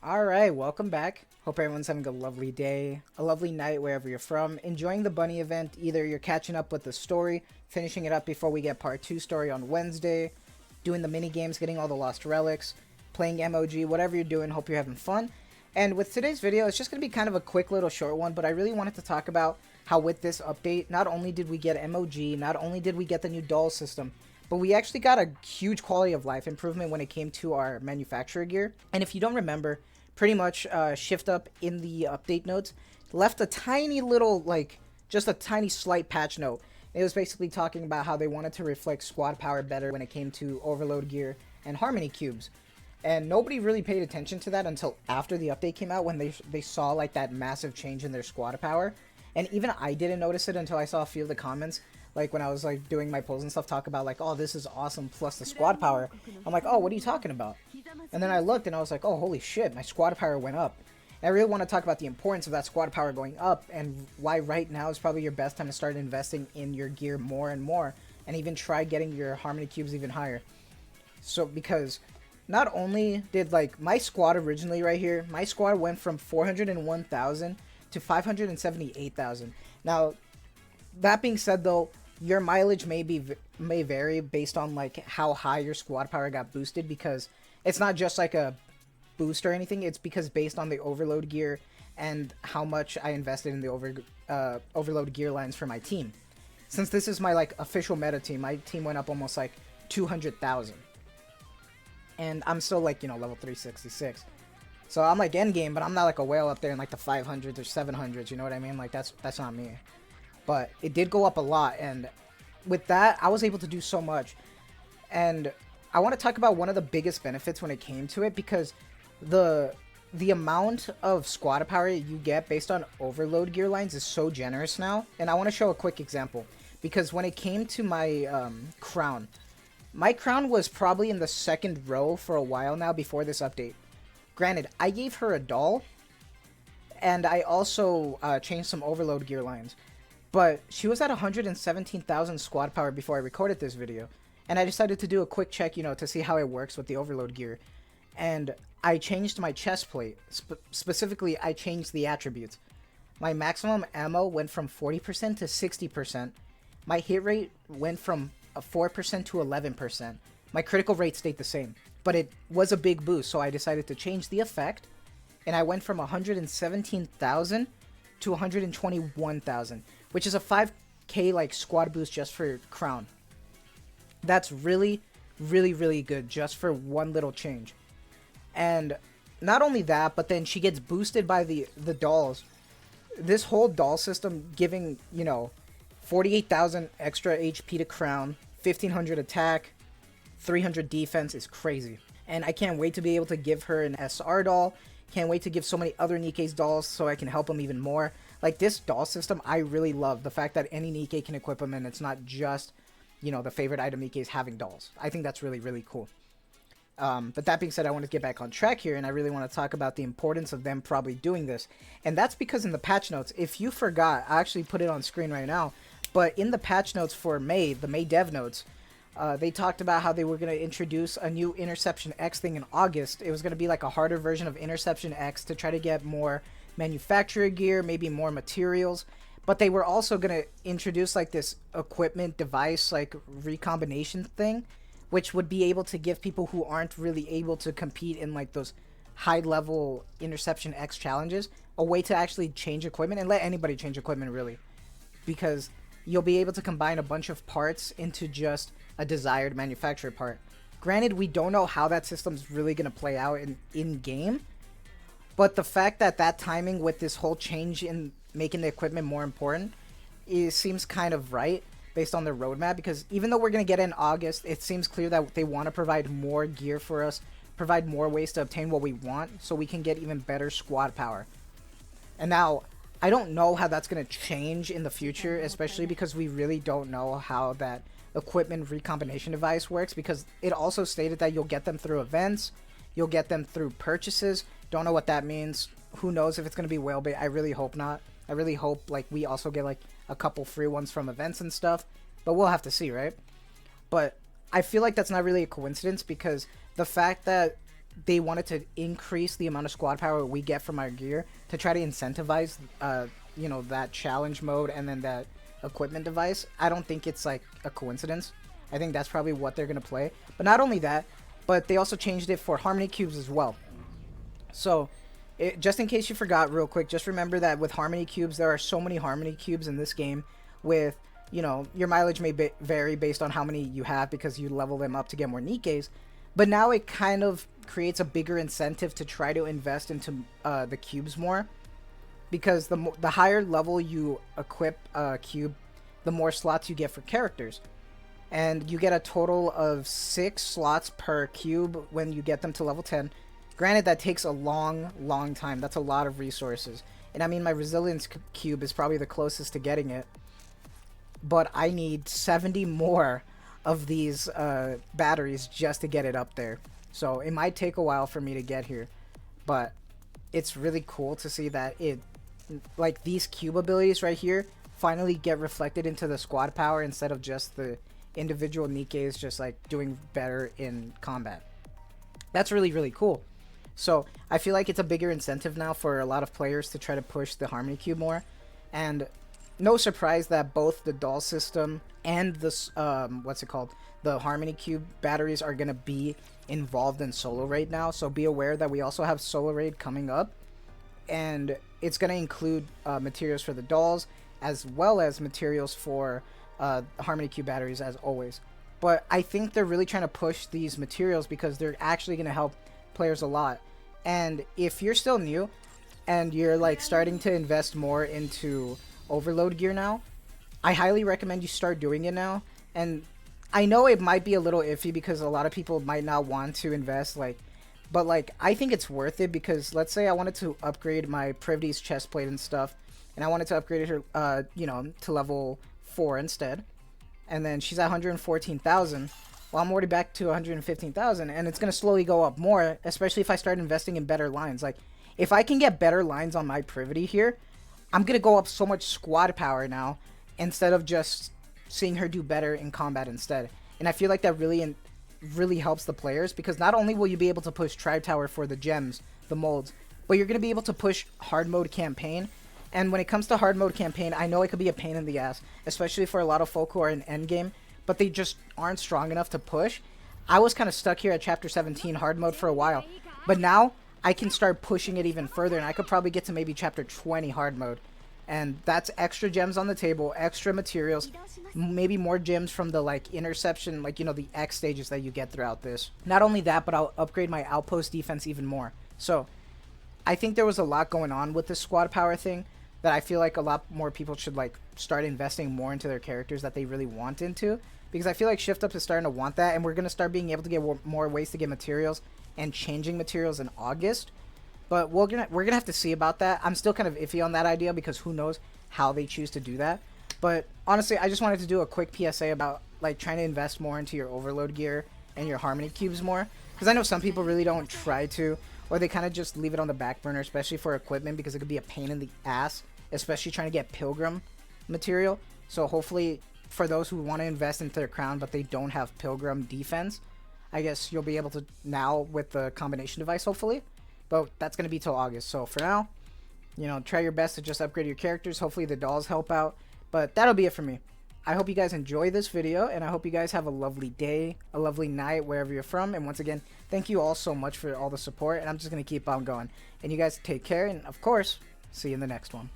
Alright, welcome back. Hope everyone's having a lovely day, a lovely night wherever you're from. Enjoying the bunny event. Either you're catching up with the story, finishing it up before we get part 2 story on Wednesday, doing the mini games, getting all the lost relics, playing MOG, whatever you're doing, hope you're having fun. And with today's video, it's just going to be kind of a quick little short one, but I really wanted to talk about how with this update, not only did we get MOG, not only did we get the new doll system, but we actually got a huge quality of life improvement when it came to our manufacturer gear. And if you don't remember, pretty much Shift Up in the update notes left a tiny little, just a tiny slight patch note. It was basically talking about how they wanted to reflect squad power better when it came to overload gear and harmony cubes. And nobody really paid attention to that until after the update came out, when they saw like that massive change in their squad power. And even I didn't notice it until I saw a few of the comments, like when I was like doing my polls and stuff, talk about like, oh, this is awesome plus the squad power. I'm like, oh, what are you talking about? And then I looked and I was like, oh, holy shit, my squad power went up. And I really want to talk about the importance of that squad power going up, and why right now is probably your best time to start investing in your gear more and more, and even try getting your harmony cubes even higher. So because not only did like my squad originally right here, my squad went from 401,000 to 578,000. Now, that being said though, your mileage may vary based on like how high your squad power got boosted, because it's not just like a boost or anything. It's because based on the overload gear and how much I invested in the overload gear lines for my team. Since this is my like official meta team, my team went up almost like 200,000. And I'm still like, level 366. So I'm like end game, but I'm not like a whale up there in like the 500s or 700s, you know what I mean? Like that's not me. But it did go up a lot, and with that, I was able to do so much. And I want to talk about one of the biggest benefits when it came to it, because the amount of squad power you get based on overload gear lines is so generous now. And I want to show a quick example, because when it came to my crown, my crown was probably in the second row for a while now before this update. Granted, I gave her a doll, and I also changed some overload gear lines. But she was at 117,000 squad power before I recorded this video. And I decided to do a quick check, to see how it works with the overload gear. And I changed my chest plate. Specifically, I changed the attributes. My maximum ammo went from 40% to 60%. My hit rate went from 4% to 11%. My critical rate stayed the same. But it was a big boost, so I decided to change the effect. And I went from 117,000 to 121,000. Which is a 5k like squad boost just for crown. That's really, really, really good just for one little change. And not only that, but then she gets boosted by the dolls. This whole doll system giving, 48,000 extra HP to crown, 1500 attack, 300 defense is crazy. And I can't wait to be able to give her an SR doll. Can't wait to give so many other Nikke's dolls so I can help them even more. Like, this doll system, I really love the fact that any Nikke can equip them, and it's not just, the favorite item Nikke is having dolls. I think that's really, really cool. But that being said, I want to get back on track here, and I really want to talk about the importance of them probably doing this. And that's because in the patch notes, if you forgot, I actually put it on screen right now, but in the patch notes for May, the May dev notes, they talked about how they were going to introduce a new Interception X thing in August. It was going to be like a harder version of Interception X to try to get more manufacturer gear, maybe more materials, but they were also going to introduce like this equipment device like recombination thing, which would be able to give people who aren't really able to compete in like those high level Interception X challenges a way to actually change equipment, and let anybody change equipment really, because you'll be able to combine a bunch of parts into just a desired manufacturer part. Granted, we don't know how that system's really going to play out in game. But the fact that timing with this whole change in making the equipment more important, it seems kind of right based on their roadmap, because even though we're going to get it in August, it seems clear that they want to provide more gear for us, provide more ways to obtain what we want so we can get even better squad power. And now, I don't know how that's going to change in the future, especially because we really don't know how that equipment recombination device works, because it also stated that you'll get them through events, you'll get them through purchases. Don't know what that means. Who knows if it's going to be whale bait. I really hope not. I really hope like we also get like a couple free ones from events and stuff. But we'll have to see, right? But I feel like that's not really a coincidence, because the fact that they wanted to increase the amount of squad power we get from our gear to try to incentivize, you know, that challenge mode and then that equipment device. I don't think it's like a coincidence. I think that's probably what they're gonna play. But not only that, but they also changed it for harmony cubes as well. So, just in case you forgot, real quick, just remember that with harmony cubes, there are so many harmony cubes in this game. With, you know, your mileage may vary based on how many you have because you level them up to get more Nikkes. But now it kind of creates a bigger incentive to try to invest into the cubes more, because the higher level you equip a cube, the more slots you get for characters. And you get a total of 6 slots per cube when you get them to level 10. Granted, that takes a long time. That's a lot of resources. And I mean, my resilience cube is probably the closest to getting it. But I need 70 more of these batteries just to get it up there. So it might take a while for me to get here. But it's really cool to see that like these cube abilities right here finally get reflected into the squad power instead of just the individual Nikkes just like doing better in combat. That's really cool. So I feel like it's a bigger incentive now for a lot of players to try to push the harmony cube more. And no surprise that both the doll system and this what's it called, the harmony cube batteries are gonna be involved in solo raid now. So be aware that we also have solo raid coming up, and it's gonna include materials for the dolls as well as materials for harmony cube batteries as always. But I think they're really trying to push these materials because they're actually going to help players a lot. And if you're still new and you're like starting to invest more into overload gear now, I highly recommend you start doing it now. And I know it might be a little iffy because a lot of people might not want to invest, but like I think it's worth it, because let's say I wanted to upgrade my Privity's chest plate and stuff, and I wanted to upgrade her you know, to level 4 instead, and then she's at 114,000. Well, I'm already back to 115,000, and it's gonna slowly go up more, especially if I start investing in better lines. Like, if I can get better lines on my Privity here, I'm gonna go up so much squad power now instead of just seeing her do better in combat instead. And I feel like that really helps the players, because not only will you be able to push Tribe Tower for the gems, the molds, but you're gonna be able to push hard mode campaign. And when it comes to hard mode campaign, I know it could be a pain in the ass, especially for a lot of folk who are in endgame, but they just aren't strong enough to push. I was kind of stuck here at chapter 17 hard mode for a while, but now I can start pushing it even further, and I could probably get to maybe chapter 20 hard mode. And that's extra gems on the table, extra materials, maybe more gems from the like interception, like, you know, the X stages that you get throughout this. Not only that, but I'll upgrade my outpost defense even more. So I think there was a lot going on with this squad power thing that I feel like a lot more people should like start investing more into their characters that they really want into, because I feel like Shift Up is starting to want that, and we're going to start being able to get more ways to get materials and changing materials in August. But we're gonna have to see about that. I'm still kind of iffy on that idea, because who knows how they choose to do that. But honestly, I just wanted to do a quick PSA about like trying to invest more into your overload gear and your harmony cubes more, because I know some people really don't try to, or they kind of just leave it on the back burner, especially for equipment, because it could be a pain in the ass, especially trying to get Pilgrim material. So hopefully for those who want to invest into their crown but they don't have Pilgrim defense, I guess you'll be able to now with the combination device, hopefully. But that's going to be till August. So for now, you know, try your best to just upgrade your characters. Hopefully the dolls help out. But that'll be it for me. I hope you guys enjoy this video, and I hope you guys have a lovely day, a lovely night, wherever you're from. And once again, thank you all so much for all the support, and I'm just going to keep on going. And you guys take care, and of course, see you in the next one.